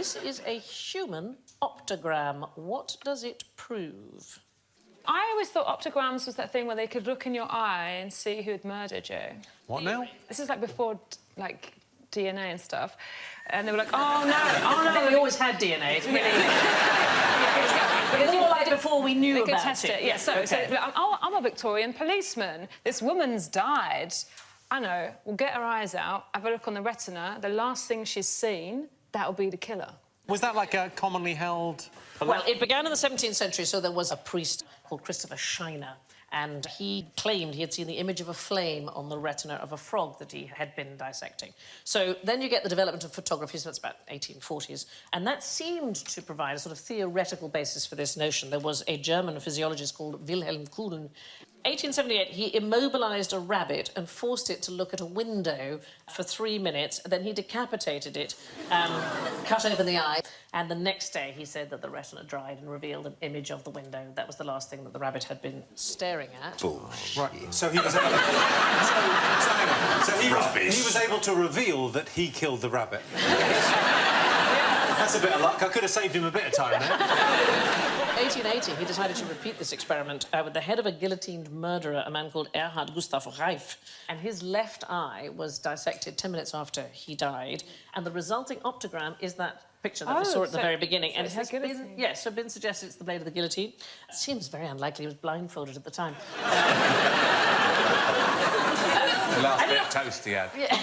This is a human optogram. What does it prove? I always thought optograms was that thing where they could look in your eye and see who had murdered you. What now? This is like before, like, DNA and stuff. And they were like, oh, no, oh, no. I think we always had DNA. It's really... It's more like before we knew they about could test it. Yeah, so I'm a Victorian policeman. This woman's died. I know, we'll get her eyes out, have a look on the retina. The last thing she's seen, that'll be the killer. Was that like a commonly held... Well, it began in the 17th century, so there was a priest called Christopher Shiner, and he claimed he had seen the image of a flame on the retina of a frog that he had been dissecting. So then you get the development of photography, so that's about 1840s, and that seemed to provide a sort of theoretical basis for this notion. There was a German physiologist called Wilhelm Kuhn. 1878, he immobilised a rabbit and forced it to look at a window for 3 minutes. Then he decapitated it, cut open the eye, and the next day he said that the retina dried and revealed an image of the window. That was the last thing that the rabbit had been staring at. Bullshit. Right, so he was able... he was able to reveal that he killed the rabbit. That's a bit of luck. I could have saved him a bit of time there. 1880, he decided to repeat this experiment with the head of a guillotined murderer, a man called Erhard Gustav Reif, and his left eye was dissected 10 minutes after he died, and the resulting optogram is that picture that we saw at the very beginning, and it has been, been suggested it's the blade of the guillotine. It seems very unlikely. He was blindfolded at the time. The last bit of toast he had. Yeah.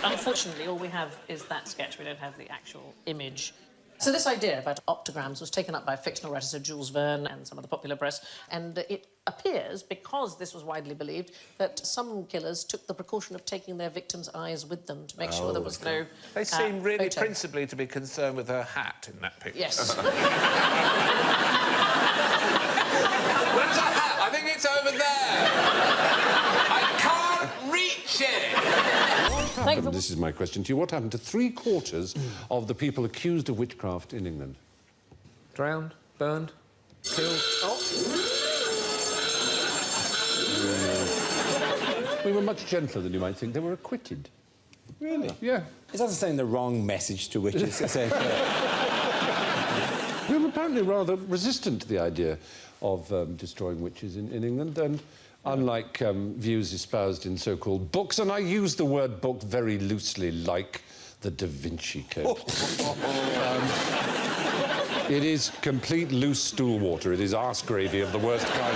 Unfortunately, all we have is that sketch. We don't have the actual image. So this idea about optograms was taken up by fictional writers, so Jules Verne and some of the popular press, and it appears, because this was widely believed, that some killers took the precaution of taking their victims' eyes with them to make sure there was no They seem really photo. principally to be concerned with her hat in that picture. Yes. Where's the hat? I think it's over there. I can't reach it. This is my question to you. What happened to 3/4 of the people accused of witchcraft in England? Drowned, burned, killed. We were much gentler than you might think. They were acquitted. Really? Yeah. Is that saying the wrong message to witches? We were apparently rather resistant to the idea of destroying witches in England, and unlike views espoused in so-called books, and I use the word book very loosely, like the Da Vinci Code. It is complete loose stool water. It is arse gravy of the worst kind.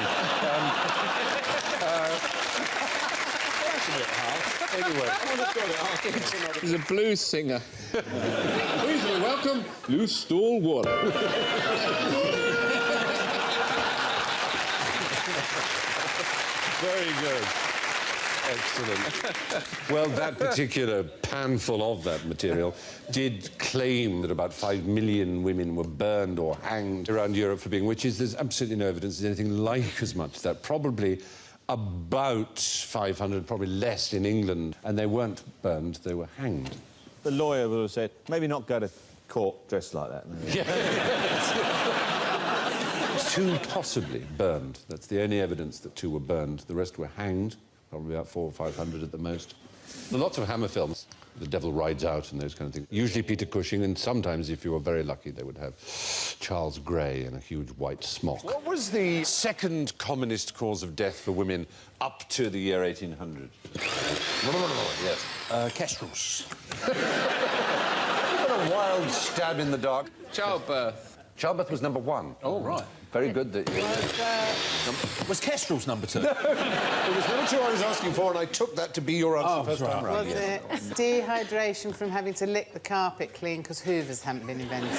Anyway. He's a blues singer. Please welcome loose stool water. Very good. Excellent. Well, that particular panful of that material did claim that about 5 million women were burned or hanged around Europe for being witches. There's absolutely no evidence there's anything like as much. That probably about 500, probably less in England, and they weren't burned, they were hanged. The lawyer would have said, maybe not go to court dressed like that. Yeah. 2 possibly burned. That's the only evidence that 2 were burned. The rest were hanged, probably about 400 or 500 at the most. There are lots of Hammer films. The Devil Rides Out and those kind of things. Usually Peter Cushing, and sometimes, if you were very lucky, they would have Charles Grey in a huge white smock. What was the second commonest cause of death for women up to the year 1800? Yes. Kestrels. What a wild stab in the dark. Childbirth. Childbirth was number 1. Oh, right. Very good that you... Was Kestrels number 2? No, it was number 2 I was asking for, and I took that to be your answer first time round. Was it dehydration from having to lick the carpet clean because hoovers hadn't been invented?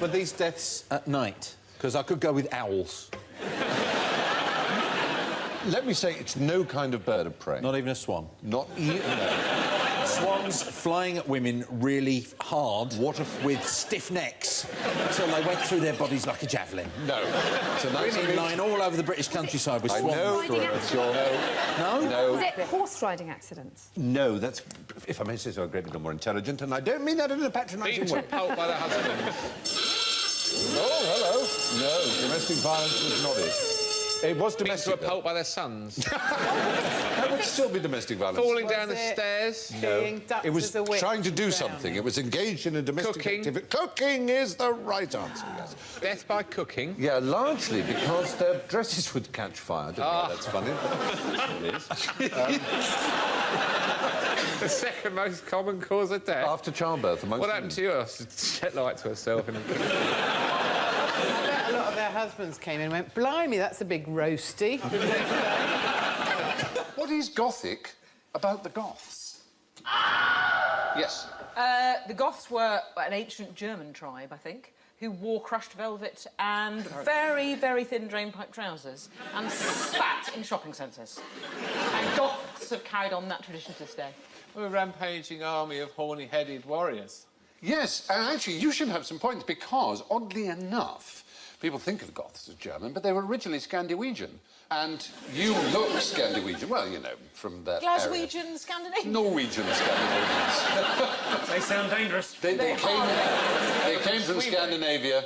Were these deaths at night? Because I could go with owls. Let me say it's no kind of bird of prey. Not even a swan? Not even... Swans flying at women really hard with stiff necks until they went through their bodies like a javelin. No. So really lying all over the British countryside with swans. No. No? Was it horse riding accidents? No, that's, if I may say so, a great deal more intelligent, and I don't mean that in a patronising way. Beaten to pulp by the husband. Oh, hello. No, domestic violence was not it. It was Beaten to a domestic. pulp by their sons. That would still be domestic violence. Falling down the it stairs. Being ducked It was as a witch trying to do and something. drowning. It was engaged in a domestic Cooking. activity. Cooking is the right answer, yes. Death by cooking. Yeah, largely because their dresses would catch fire. I don't know why that's funny. It is. The second most common cause of death. After childbirth, amongst What happened to you? Set light to herself. I bet a lot of their husbands came in and went, blimey, that's a big roasty. What is Gothic about the Goths? Yes. The Goths were an ancient German tribe, I think, who wore crushed velvet and very, very thin drain-pipe trousers and spat in shopping centres. And Goths have carried on that tradition to this day. We're a rampaging army of horny-headed warriors. Yes, and actually, you should have some points because, oddly enough, people think of Goths as German, but they were originally Scandinavian. And you look Scandinavian, well, you know, from that Glaswegian, Scandinavian? Norwegian Scandinavians. They sound dangerous. They came from Scandinavia,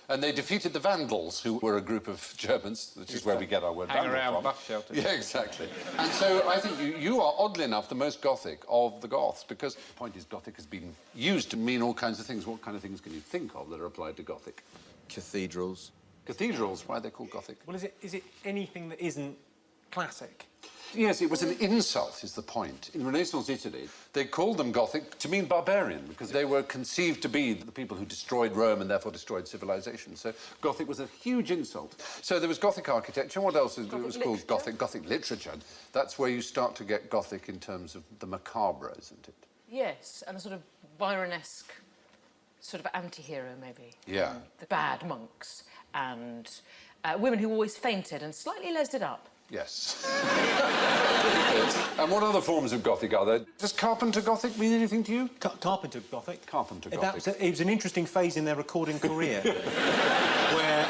and they defeated the Vandals, who were a group of Germans, which is where we get our word Hang Vandal around from. bus shelters. Yeah, exactly. And so I think you are, oddly enough, the most Gothic of the Goths, because the point is Gothic has been used to mean all kinds of things. What kind of things can you think of that are applied to Gothic? Cathedrals. Cathedrals, why are they called Gothic? Well, is it anything that isn't classic? Yes, it was an insult, is the point. In Renaissance Italy, they called them Gothic to mean barbarian, because they were conceived to be the people who destroyed Rome and therefore destroyed civilization. So Gothic was a huge insult. So there was Gothic architecture. What else was called Gothic? Gothic literature. That's where you start to get Gothic in terms of the macabre, isn't it? Yes, and a sort of Byronesque sort of anti-hero, maybe. Yeah. The bad monks and women who always fainted and slightly lesed it up. Yes. And what other forms of Gothic are there? Does Carpenter Gothic mean anything to you? Carpenter Gothic. Carpenter That Gothic. it was an interesting phase in their recording career, where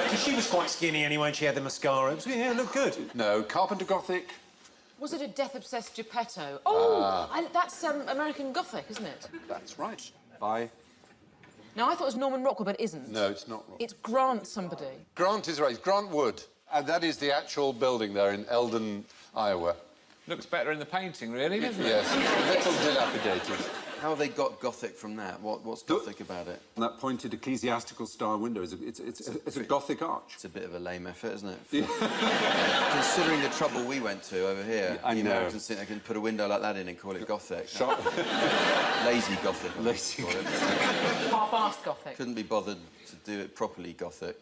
cause she was quite skinny anyway, and she had the mascara. It looked good. No, Carpenter Gothic. Was it a death-obsessed Geppetto? Oh, that's American Gothic, isn't it? That's right. By... No, I thought it was Norman Rockwell, but it isn't. No, it's not wrong. It's Grant somebody. Grant is right. It's Grant Wood. And that is the actual building there in Eldon, Iowa. Looks better in the painting, really, doesn't it? Yes, a little dilapidated. How have they got Gothic from that? What's Gothic about it? And that pointed ecclesiastical style window is it's a Gothic arch. It's a bit of a lame effort, isn't it? Considering the trouble we went to over here, I the know. Americans think they can put a window like that in and call it Gothic. Shop. Lazy Gothic. I Lazy call it. Half-assed Gothic. Couldn't be bothered to do it properly Gothic.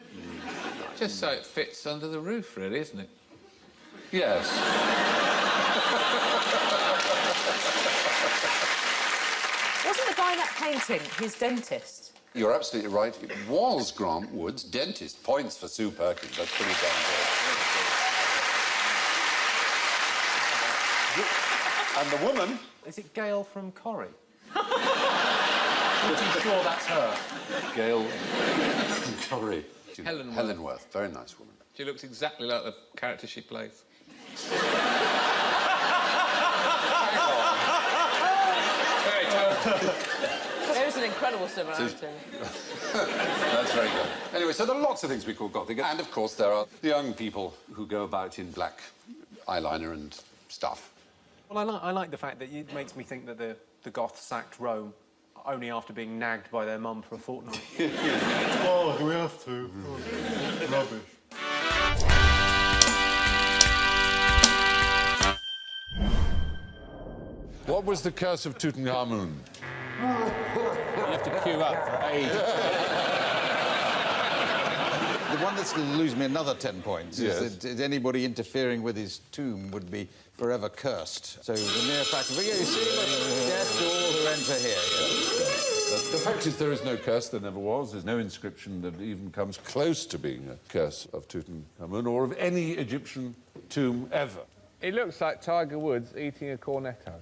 Just so it fits under the roof, really, isn't it? Yes. Wasn't the guy in that painting his dentist? You're absolutely right. It was Grant Wood's dentist. Points for Sue Perkins. That's pretty damn good. And the woman... Is it Gail from Corrie? Pretty sure that's her. Gail Corrie. Helen Worth. Very nice woman. She looks exactly like the character she plays. Very talented. There's an incredible similarity. That's very good. Anyway, so there are lots of things we call Gothic. And, of course, there are the young people who go about in black eyeliner and stuff. Well, I like the fact that it makes me think that the Goths sacked Rome only after being nagged by their mum for a fortnight. Oh, do we have to? Oh, rubbish. What was the curse of Tutin Hun? You have to queue up for ages. The one that's going to lose me another 10 points Yes. is that anybody interfering with his tomb would be forever cursed. So the mere fact of, you see, death to all who enter here. Yeah. The fact is there is no curse, there never was. There's no inscription that even comes close to being a curse of Tutin Hun or of any Egyptian tomb ever. It looks like Tiger Woods eating a cornetto.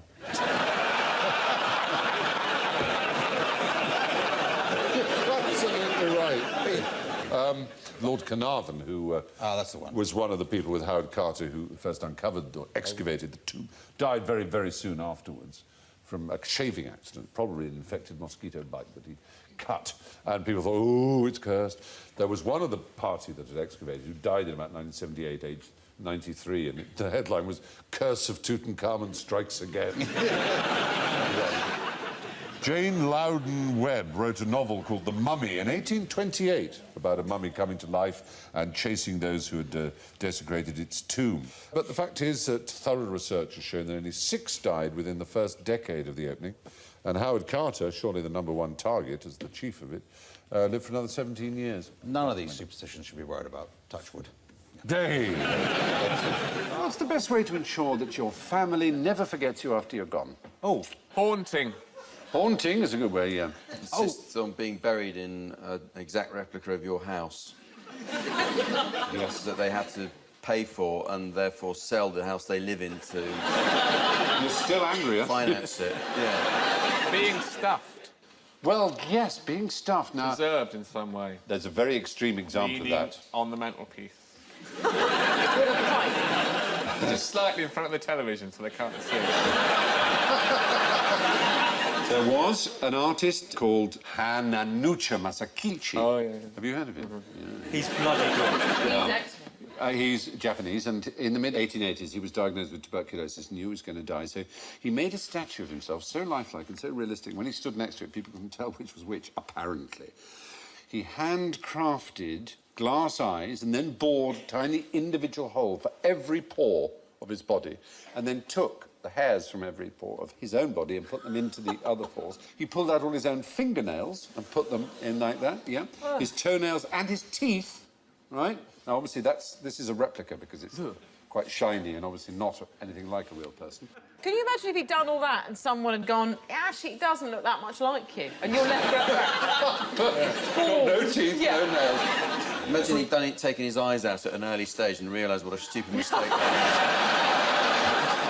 Absolutely right. Lord Carnarvon, who that's the one. was one of the people with Howard Carter who first uncovered or excavated the tomb, died very, very soon afterwards from a shaving accident, probably an infected mosquito bite that he cut. And people thought, oh, it's cursed. There was one of the party that had excavated who died in about 1978, aged 93, and the headline was Curse of Tutankhamun Strikes Again. Jane Loudon Webb wrote a novel called The Mummy in 1828 about a mummy coming to life and chasing those who had desecrated its tomb. But the fact is that thorough research has shown that only 6 died within the first decade of the opening, and Howard Carter, surely the #1 target as the chief of it, lived for another 17 years. None of these superstitions should be worried about. Touch wood. Dave! What's the best way to ensure that your family never forgets you after you're gone? Oh, Haunting. Haunting is a good way, yeah. Insists on being buried in an exact replica of your house. Yes. That they have to pay for and therefore sell the house they live in to... You're still angry, huh? Finance it, yeah. Being stuffed. Well, yes, being stuffed now. Preserved in some way. There's a very extreme example of Leaning that. on the mantelpiece. Just slightly in front of the television so they can't see. There was an artist called Hananucha Masakichi. Oh, yeah. Have you heard of him? Yeah. he's bloody good. Yeah. He's Japanese, and in the mid-1880s, he was diagnosed with tuberculosis and knew he was going to die. So he made a statue of himself so lifelike and so realistic. When he stood next to it, people couldn't tell which was which, apparently. He handcrafted glass eyes and then bored a tiny individual hole for every pore of his body, and then took the hairs from every pore of his own body and put them into the other pores. He pulled out all his own fingernails and put them in like that, yeah? His toenails and his teeth, right? Now, obviously, this is a replica because it's quite shiny and obviously not anything like a real person. Can you imagine if he'd done all that and someone had gone, actually, it doesn't look that much like you, and you're left there... No teeth, no nails. Imagine he'd done it, taken his eyes out at an early stage and realised what a stupid mistake that was.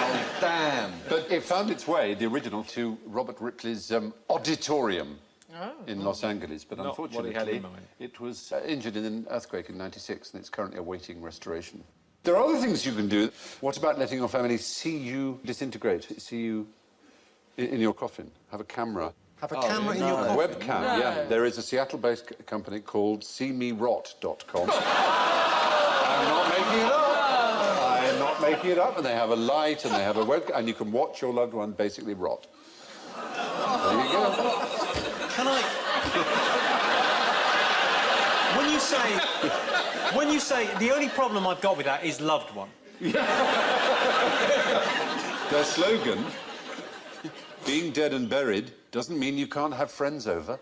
Oh, damn. But it found its way, the original, to Robert Ripley's auditorium in Los Angeles. But Not what he unfortunately, had in mind. it was injured in an earthquake in '96, and it's currently awaiting restoration. There are other things you can do. What about letting your family see you disintegrate, see you in your coffin? Have a camera. Have a camera in your A coffin? webcam, yeah. There is a Seattle-based company called SeeMeRot.com. I'm not making it up. I'm not making it up. And they have a light and they have a webcam, and you can watch your loved one basically rot. There you go. Can I... When you say... The only problem I've got with that is loved one. Their slogan, being dead and buried, doesn't mean you can't have friends over.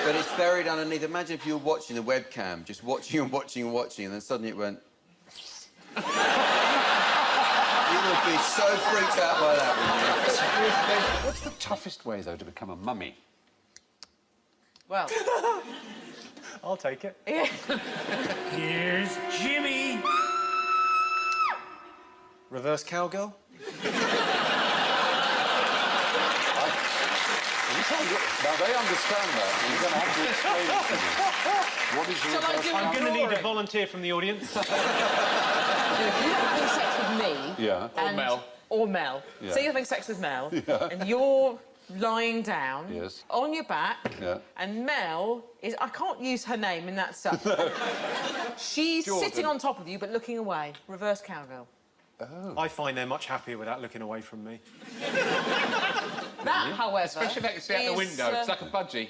But it's buried underneath. Imagine if you were watching the webcam, just watching and watching and watching, and then suddenly it went... You would be so freaked out by that, wouldn't you? What's the toughest way, though, to become a mummy? Well... I'll take it. Yeah. Here's Jimmy. Reverse cowgirl? Now, they understand that. You're going to have to explain it to me. What is your reverse I'm going to need a volunteer from the audience. If you're having sex with me... Yeah. and- Mel. Or Mel. Yeah. So you're having sex with Mel, and you're lying down Yes. on your back, Yeah. and Mel is... I can't use her name in that stuff. She's sitting on top of you, but looking away. Reverse cowgirl. I find they're much happier without looking away from me. That, however... Especially if they can see out the window. It's like a budgie.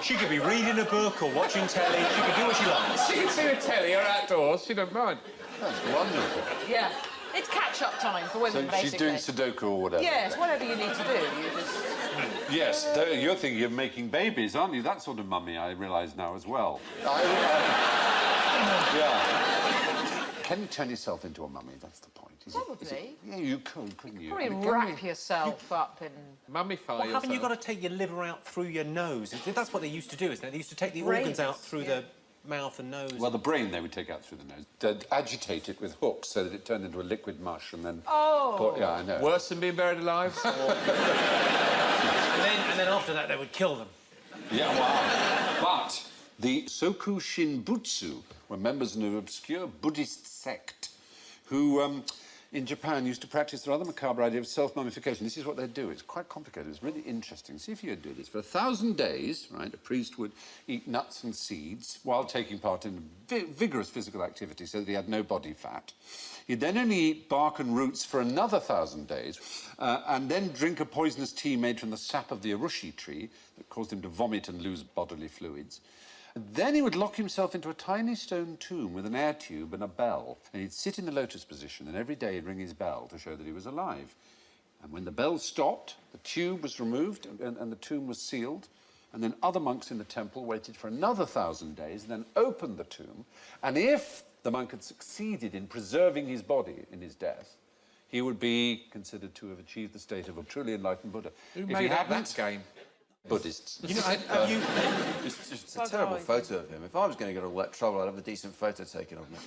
She could be reading a book or watching telly. She could do what she likes. She can see the telly or outdoors. She don't mind. That's wonderful. Yeah. It's catch-up time for women, So basically. she's doing Sudoku or whatever? Yes, whatever you need to do. You just... Yes, you're thinking of making babies, aren't you? That sort of mummy, I realise now as well. Yeah. Can you turn yourself into a mummy? That's the point. Probably. Yeah, you could, couldn't you? Probably I mean, wrap yourself up in... Mummify Well, haven't you got to take your liver out through your nose? That's what they used to do, isn't it? They used to take the organs out through the mouth and nose. Well, the brain they would take out through the nose. They'd agitate it with hooks so that it turned into a liquid mush and then... Oh! Yeah, I know. Worse than being buried alive? and then after that, they would kill them. Yeah, wow. But The Soku Shinbutsu were members of an obscure Buddhist sect who, in Japan, used to practice the rather macabre idea of self-mummification. This is what they'd do. It's quite complicated. It's really interesting. See if you'd do this. For 1,000 days, right, a priest would eat nuts and seeds while taking part in vigorous physical activity so that he had no body fat. He'd then only eat bark and roots for another 1,000 days and then drink a poisonous tea made from the sap of the urushi tree that caused him to vomit and lose bodily fluids. Then he would lock himself into a tiny stone tomb with an air tube and a bell, and he'd sit in the lotus position, and every day he'd ring his bell to show that he was alive. And when the bell stopped, the tube was removed and the tomb was sealed, and then other monks in the temple waited for another 1,000 days and then opened the tomb, and if the monk had succeeded in preserving his body in his death, he would be considered to have achieved the state of a truly enlightened Buddha. Who made up that game? Buddhists. You know, It's a terrible photo of him. If I was going to get all that trouble, I'd have a decent photo taken of me.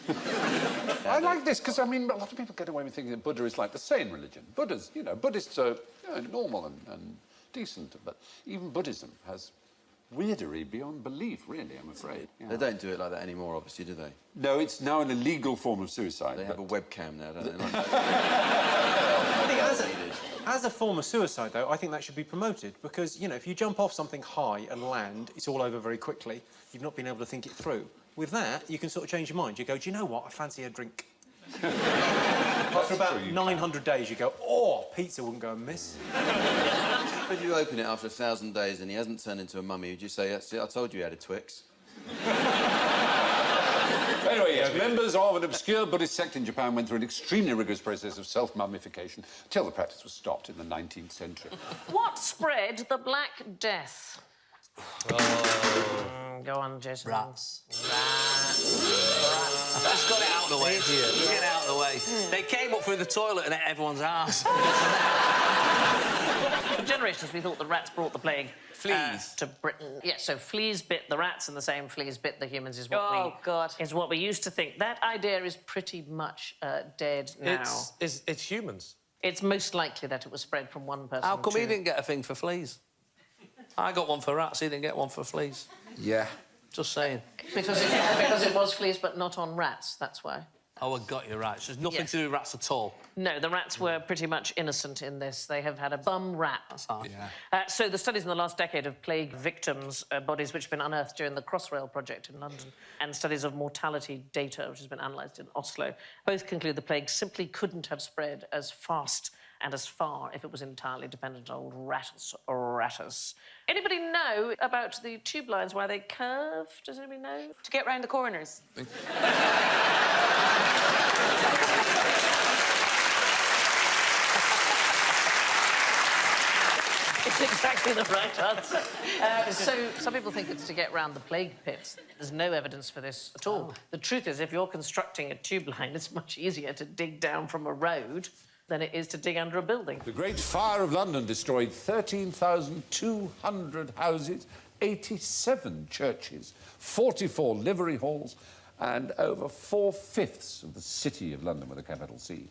I like this because, I mean, a lot of people get away with thinking that Buddha is like the sane religion. Buddhists, you know, Buddhists are normal and decent, but even Buddhism has weirdery beyond belief, really, I'm afraid. They don't do it like that anymore, obviously, do they? No, it's now an illegal form of suicide. They have a webcam now, don't they? I think as a form of suicide, though, I think that should be promoted because, you know, if you jump off something high and land, it's all over very quickly. You've not been able to think it through. With that, you can sort of change your mind. You go, do you know what? I fancy a drink. After about 900 days, you go, oh, pizza wouldn't go amiss. If you open it after 1,000 days and he hasn't turned into a mummy, would you say, that's it, I told you he had a Twix? Anyway, yes, members of an obscure Buddhist sect in Japan went through an extremely rigorous process of self-mummification until the practice was stopped in the 19th century. What spread the Black Death? Go on, Jason. Rats. Rats. Just got it out of the way. Get it out of the way. They came up through the toilet and ate everyone's arse. For generations, we thought the rats brought the plague. Fleas. To Britain. Yeah, so fleas bit the rats and the same fleas bit the humans is what is what we used to think. That idea is pretty much dead now. It's humans. It's most likely that it was spread from one person How come to... he didn't get a thing for fleas? I got one for rats, he didn't get one for fleas. Yeah. Just saying. Because it was fleas, but not on rats, that's why. Oh, I got you right. So there's nothing to do with rats at all. No, the rats were pretty much innocent in this. They have had a bum rat. That's hard. Yeah. So the studies in the last decade of plague victims' bodies, which have been unearthed during the Crossrail project in London, and studies of mortality data, which has been analysed in Oslo, both conclude the plague simply couldn't have spread as fast and as far if it was entirely dependent on old ratus. Anybody know about the tube lines, why they curve? Does anybody know? To get round the corners. It's exactly the right answer. So some people think it's to get round the plague pits. There's no evidence for this at all. The truth is, if you're constructing a tube line, it's much easier to dig down from a road than it is to dig under a building. The Great Fire of London destroyed 13,200 houses, 87 churches, 44 livery halls, and over 4/5 of the city of London with a capital C.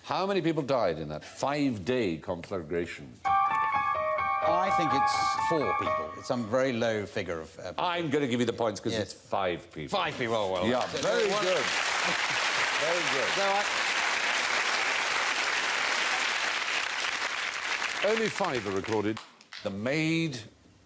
How many people died in that 5-day conflagration? I think it's 4 people. It's some very low figure of... I'm going to give you the points because it's 5 people. 5 people, oh, well. Yeah, very good. Very good. No, Only 5 are recorded. The maid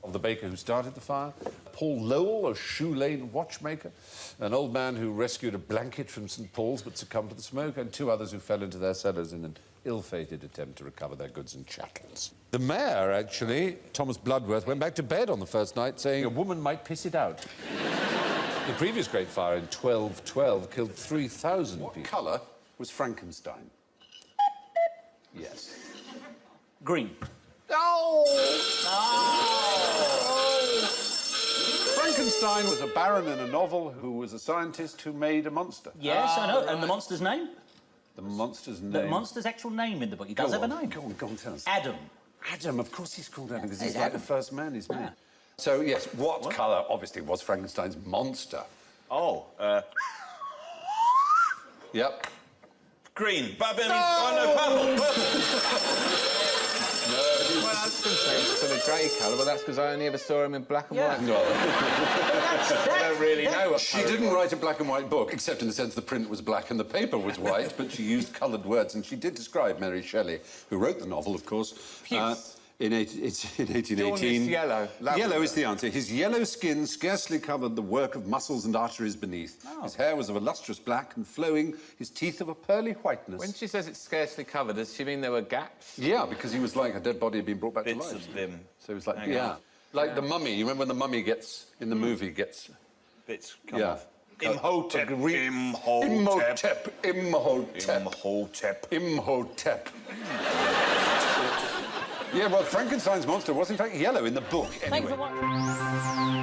of the baker who started the fire, Paul Lowell, a Shoe Lane watchmaker, an old man who rescued a blanket from St Paul's but succumbed to the smoke, and 2 others who fell into their cellars in an ill-fated attempt to recover their goods and chattels. The mayor, actually, Thomas Bloodworth, went back to bed on the first night saying a woman might piss it out. The previous Great Fire in 1212 killed 3,000 people. What colour was Frankenstein? Yes. Green. Oh! Frankenstein was a baron in a novel who was a scientist who made a monster. Yes, I know. And the monster's name? The monster's name? The monster's actual name in the book. He does have a name. Go on, tell us. Adam. Adam, of course he's called Adam, because he's like the first man he's made. So, yes, what colour, obviously, was Frankenstein's monster? Oh, Yep. green. Purple. No, Well, I was going to say it's sort of grey colour, but that's because I only ever saw him in black and white. No. I don't really know what She colour didn't it was. write a black and white book, except in the sense the print was black and the paper was white, but she used coloured words, and she did describe Mary Shelley, who wrote the novel, of course. It's in 1818. Jaundice yellow. Lovely. Yellow is the answer. His yellow skin scarcely covered the work of muscles and arteries beneath. His hair was of a lustrous black and flowing, his teeth of a pearly whiteness. When she says it's scarcely covered, does she mean there were gaps? Yeah, because he was like a dead body had been brought back Bits to life. of him. So it was like, hanging yeah. out. Like the mummy. You remember when the mummy gets, in the movie, gets... Bits come Yeah. off. Imhotep. Imhotep. Imhotep. Imhotep. Imhotep. Yeah, well, Frankenstein's monster was in fact yellow in the book, anyway. Thank you for watching.